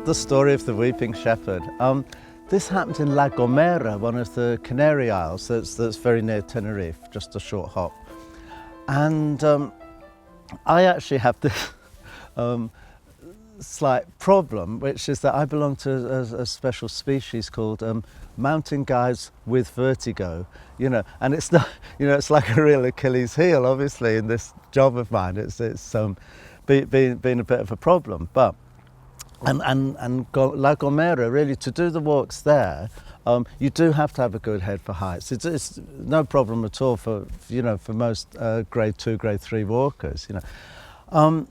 the story of the weeping shepherd. This happened in La Gomera, one of the Canary Isles that's very near Tenerife, just a short hop. And I actually have this slight problem, which is that I belong to a special species called mountain guys with vertigo, and it's not, it's like a real Achilles heel, obviously, in this job of mine. It's been a bit of a problem, but La Gomera, really, to do the walks there, you do have to have a good head for heights. It's no problem at all for most grade 2, grade 3 walkers, And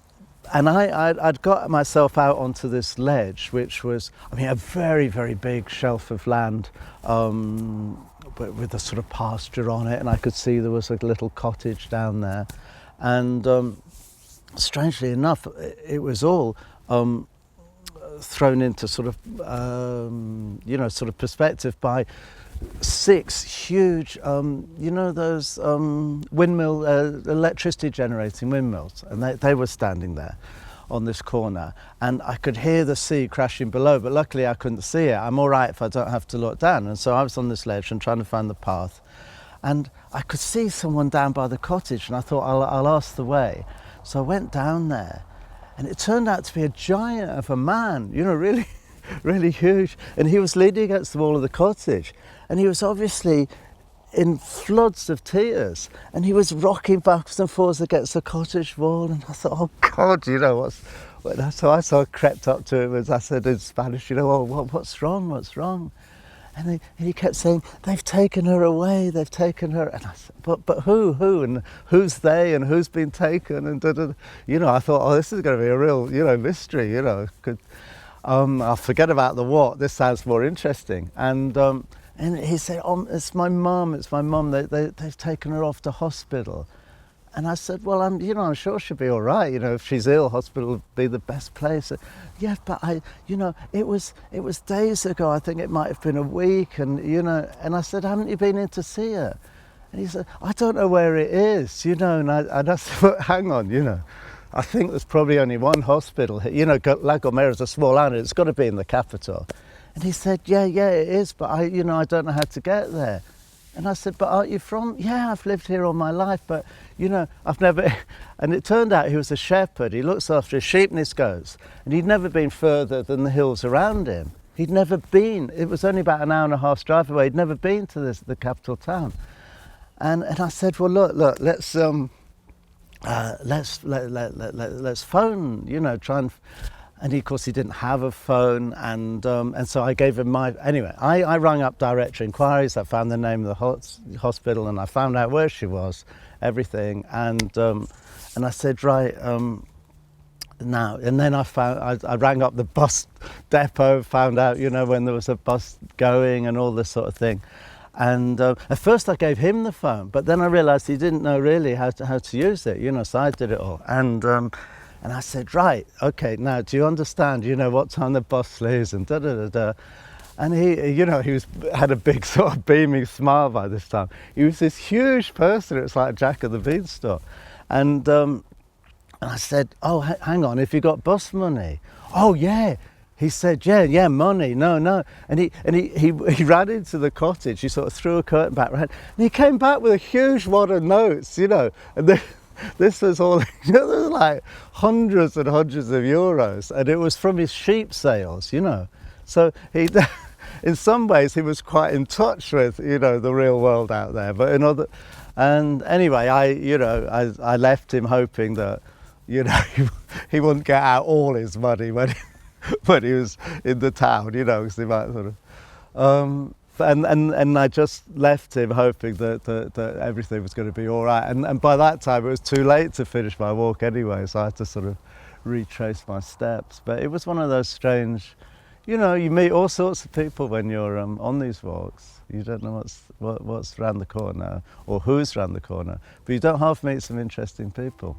I'd got myself out onto this ledge, which was, a very, very big shelf of land with a sort of pasture on it, and I could see there was a little cottage down there. And strangely enough, it was all thrown into sort of perspective by 6 huge, those windmill, electricity generating windmills, and they were standing there on this corner, and I could hear the sea crashing below, but luckily I couldn't see it. I'm all right if I don't have to look down. And so I was on this ledge and trying to find the path, and I could see someone down by the cottage, and I thought I'll ask the way. So I went down there, and it turned out to be a giant of a man, really really huge, and he was leaning against the wall of the cottage, and he was obviously in floods of tears, and he was rocking backwards and forwards against the cottage wall, and I thought, oh God, so I sort of crept up to him, as I said in Spanish, what's wrong? And he kept saying, they've taken her away, they've taken her. And I said, but who, and who's they, and who's been taken, and I thought, oh, this is going to be a real, mystery, I'll forget about the what, this sounds more interesting. And he said, oh, it's my mum, they've taken her off to hospital. And I said, well, I'm sure she'll be all right, if she's ill, hospital would be the best place. Yeah, but it was days ago, I think it might have been a week, and I said, haven't you been in to see her? And he said, I don't know where it is, and I said, well, hang on, I think there's probably only one hospital here. La Gomera is a small island, it's got to be in the capital. And he said, yeah, it is, but I don't know how to get there. And I said, but aren't you from? Yeah, I've lived here all my life, but, I've never... And it turned out he was a shepherd. He looks after his sheep and his goats. And he'd never been further than the hills around him. He'd never been. It was only about an hour and a half's drive away. He'd never been to the capital town. And I said, well, look, let's phone, try and... And of course he didn't have a phone, and so I gave him anyway, I rang up direct inquiries, I found the name of the hospital, and I found out where she was, everything, and I said, right, now, and then I rang up the bus depot, found out, when there was a bus going and all this sort of thing. And at first I gave him the phone, but then I realised he didn't know really how to use it, so I did it all. And I said, right, okay, now do you understand, what time the bus leaves and da-da-da-da. And he had a big sort of beaming smile by this time. He was this huge person, it was like Jack of the Beanstalk. And I said, oh, hang on, have you got bus money? Oh, yeah. He said, yeah, money, no. And he ran into the cottage, he sort of threw a curtain back, and he came back with a huge wad of notes, and this was all, there was like hundreds and hundreds of euros, and it was from his sheep sales, So he, in some ways, he was quite in touch with, the real world out there. But and anyway, I left him hoping that, he wouldn't get out all his money when he was in the town, because he might sort of. And I just left him hoping that everything was going to be all right. And by that time, it was too late to finish my walk anyway, so I had to sort of retrace my steps. But it was one of those strange, you meet all sorts of people when you're on these walks. You don't know what's around the corner or who's around the corner, but you don't half meet some interesting people.